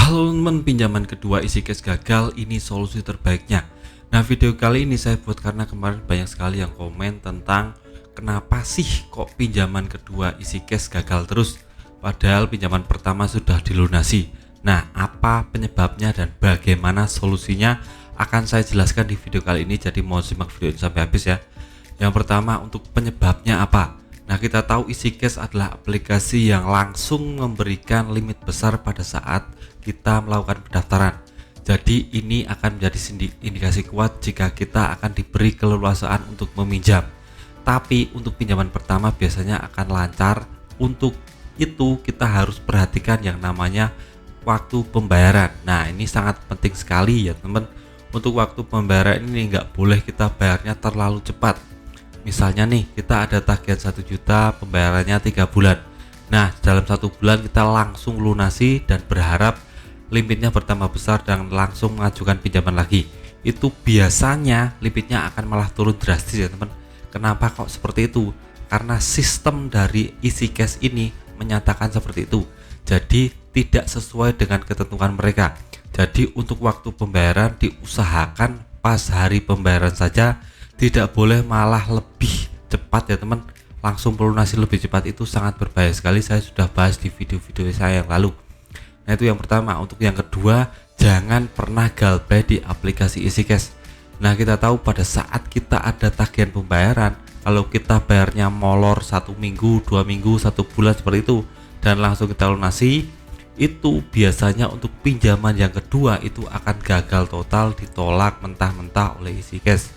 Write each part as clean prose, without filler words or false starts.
Halo teman, pinjaman kedua isi cash gagal, ini solusi terbaiknya. Nah, video kali ini saya buat karena kemarin banyak sekali yang komen tentang kenapa sih kok pinjaman kedua isi cash gagal terus, padahal pinjaman pertama sudah dilunasi. Nah, apa penyebabnya dan bagaimana solusinya akan saya jelaskan di video kali ini, jadi mau simak video ini sampai habis ya. Yang pertama, untuk penyebabnya apa? Nah, kita tahu EasyCash adalah aplikasi yang langsung memberikan limit besar pada saat kita melakukan pendaftaran. Jadi ini akan menjadi indikasi kuat jika kita akan diberi keleluasaan untuk meminjam. Tapi untuk pinjaman pertama biasanya akan lancar. Untuk itu kita harus perhatikan yang namanya waktu pembayaran. Nah, ini sangat penting sekali ya teman. Untuk waktu pembayaran ini nggak boleh kita bayarnya terlalu cepat. Misalnya nih, kita ada tagihan 1 juta, pembayarannya 3 bulan. Nah, dalam 1 bulan kita langsung lunasi dan berharap limitnya bertambah besar dan langsung mengajukan pinjaman lagi. Itu biasanya limitnya akan malah turun drastis ya teman. Kenapa kok seperti itu? Karena sistem dari EasyCash ini menyatakan seperti itu. Jadi tidak sesuai dengan ketentuan mereka. Jadi untuk waktu pembayaran diusahakan pas hari pembayaran saja, tidak boleh malah lebih cepat ya teman. Langsung melunasi lebih cepat itu sangat berbahaya sekali, saya sudah bahas di video-video saya yang lalu. Nah, itu yang pertama. Untuk yang kedua, jangan pernah galbay di aplikasi EasyCash. Nah, kita tahu pada saat kita ada tagihan pembayaran, kalau kita bayarnya molor 1 minggu, 2 minggu, 1 bulan seperti itu dan langsung kita lunasi, itu biasanya untuk pinjaman yang kedua itu akan gagal total, ditolak mentah-mentah oleh EasyCash.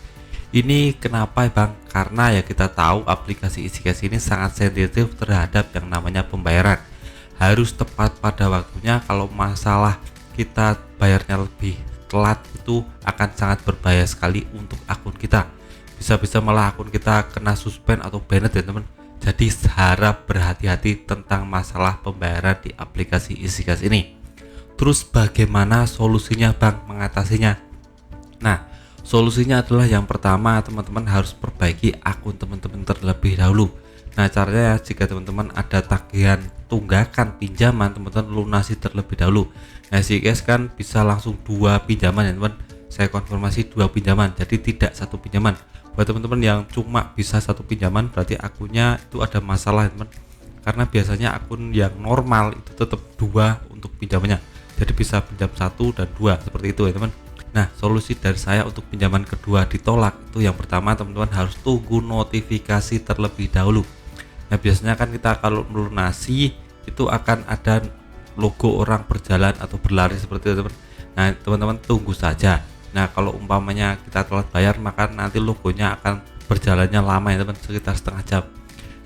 Ini kenapa Bang? Karena ya kita tahu aplikasi EasyCash ini sangat sensitif terhadap yang namanya pembayaran. Harus tepat pada waktunya. Kalau masalah kita bayarnya lebih telat itu akan sangat berbahaya sekali untuk akun kita. Bisa-bisa malah akun kita kena suspend atau banned ya teman. Jadi harap berhati-hati tentang masalah pembayaran di aplikasi EasyCash ini. Terus bagaimana solusinya Bang mengatasinya? Nah, solusinya adalah yang pertama, teman-teman harus perbaiki akun teman-teman terlebih dahulu. Nah, caranya jika teman-teman ada tagihan tunggakan pinjaman, teman-teman lunasi terlebih dahulu. Nah, EasyCash kan bisa langsung 2 pinjaman ya teman. Saya konfirmasi 2 pinjaman, jadi tidak 1 pinjaman. Buat teman-teman yang cuma bisa 1 pinjaman berarti akunnya itu ada masalah ya teman. Karena biasanya akun yang normal itu tetap 2 untuk pinjamannya. Jadi bisa pinjam 1 dan 2 seperti itu ya teman. Nah, solusi dari saya untuk pinjaman kedua ditolak itu yang pertama, teman-teman harus tunggu notifikasi terlebih dahulu. Nah, biasanya kan kita kalau melunasi itu akan ada logo orang berjalan atau berlari seperti itu teman. Nah, teman-teman tunggu saja. Nah, kalau umpamanya kita telat bayar maka nanti logonya akan berjalannya lama ya teman, sekitar setengah jam.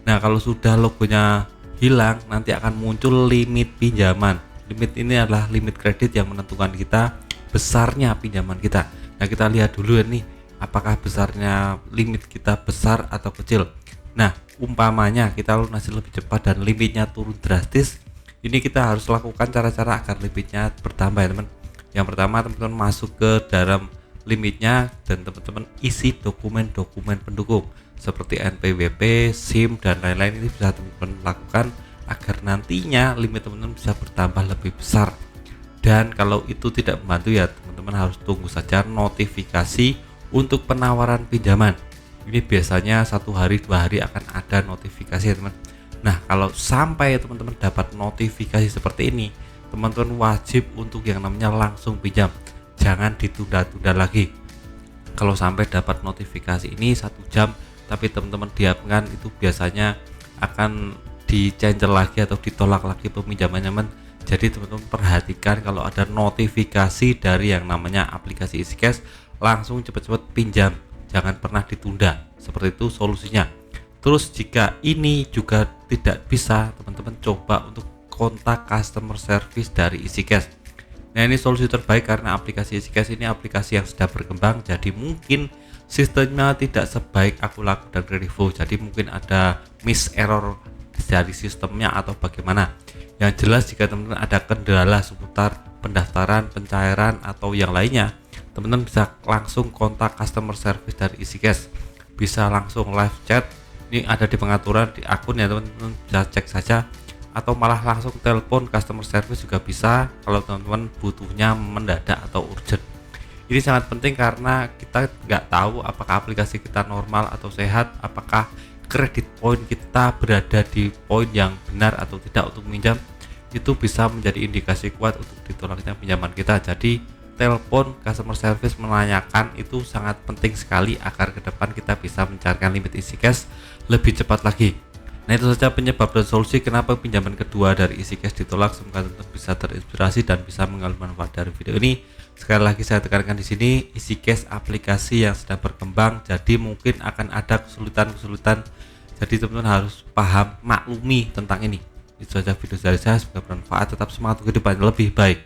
Nah, kalau sudah logonya hilang nanti akan muncul limit pinjaman. Limit ini adalah limit kredit yang menentukan kita besarnya pinjaman kita. Nah, kita lihat dulu ya nih, apakah besarnya limit kita besar atau kecil. Nah, umpamanya kita lunasi lebih cepat dan limitnya turun drastis, ini kita harus lakukan cara-cara agar limitnya bertambah ya teman. Yang pertama, teman-teman masuk ke dalam limitnya dan teman-teman isi dokumen-dokumen pendukung seperti NPWP, SIM dan lain-lain. Ini bisa teman-teman lakukan agar nantinya limit teman-teman bisa bertambah lebih besar. Dan kalau itu tidak membantu ya teman-teman harus tunggu saja notifikasi untuk penawaran pinjaman. Ini biasanya 1 hari 2 hari akan ada notifikasi ya teman. Nah, kalau sampai teman-teman dapat notifikasi seperti ini, teman-teman wajib untuk yang namanya langsung pinjam. Jangan ditunda-tunda lagi. Kalau sampai dapat notifikasi ini 1 jam tapi teman-teman diamkan, itu biasanya akan di-cancel lagi atau ditolak lagi peminjamannya teman. Jadi teman-teman perhatikan kalau ada notifikasi dari yang namanya aplikasi EasyCash, langsung cepat-cepat pinjam, jangan pernah ditunda. Seperti itu solusinya. Terus jika ini juga tidak bisa, teman-teman coba untuk kontak customer service dari EasyCash. Nah, ini solusi terbaik karena aplikasi EasyCash ini aplikasi yang sedang berkembang, jadi mungkin sistemnya tidak sebaik Akulaku dan Kredivo. Jadi mungkin ada miss error dari sistemnya atau bagaimana. Yang jelas jika teman-teman ada kendala seputar pendaftaran, pencairan atau yang lainnya, teman-teman bisa langsung kontak customer service dari EasyCash. Bisa langsung live chat. Ini ada di pengaturan di akun ya teman-teman, bisa cek saja atau malah langsung telepon customer service juga bisa kalau teman-teman butuhnya mendadak atau urgent. Ini sangat penting karena kita nggak tahu apakah aplikasi kita normal atau sehat, apakah kredit poin kita berada di poin yang benar atau tidak untuk meminjam. Itu bisa menjadi indikasi kuat untuk ditolaknya pinjaman kita. Jadi telepon customer service menanyakan itu sangat penting sekali agar ke depan kita bisa mencarikan limit isi cash lebih cepat lagi. Nah, itu saja penyebab dan solusi kenapa pinjaman kedua dari isi cash ditolak. Semoga teman-teman bisa terinspirasi dan bisa mengambil manfaat dari video ini. Sekali lagi saya tekankan di sini, isi cash aplikasi yang sedang berkembang, jadi mungkin akan ada kesulitan-kesulitan. Jadi teman-teman harus paham, maklumi tentang ini. Itu saja video dari saya, semoga bermanfaat. Tetap semangat untuk kehidupan lebih baik.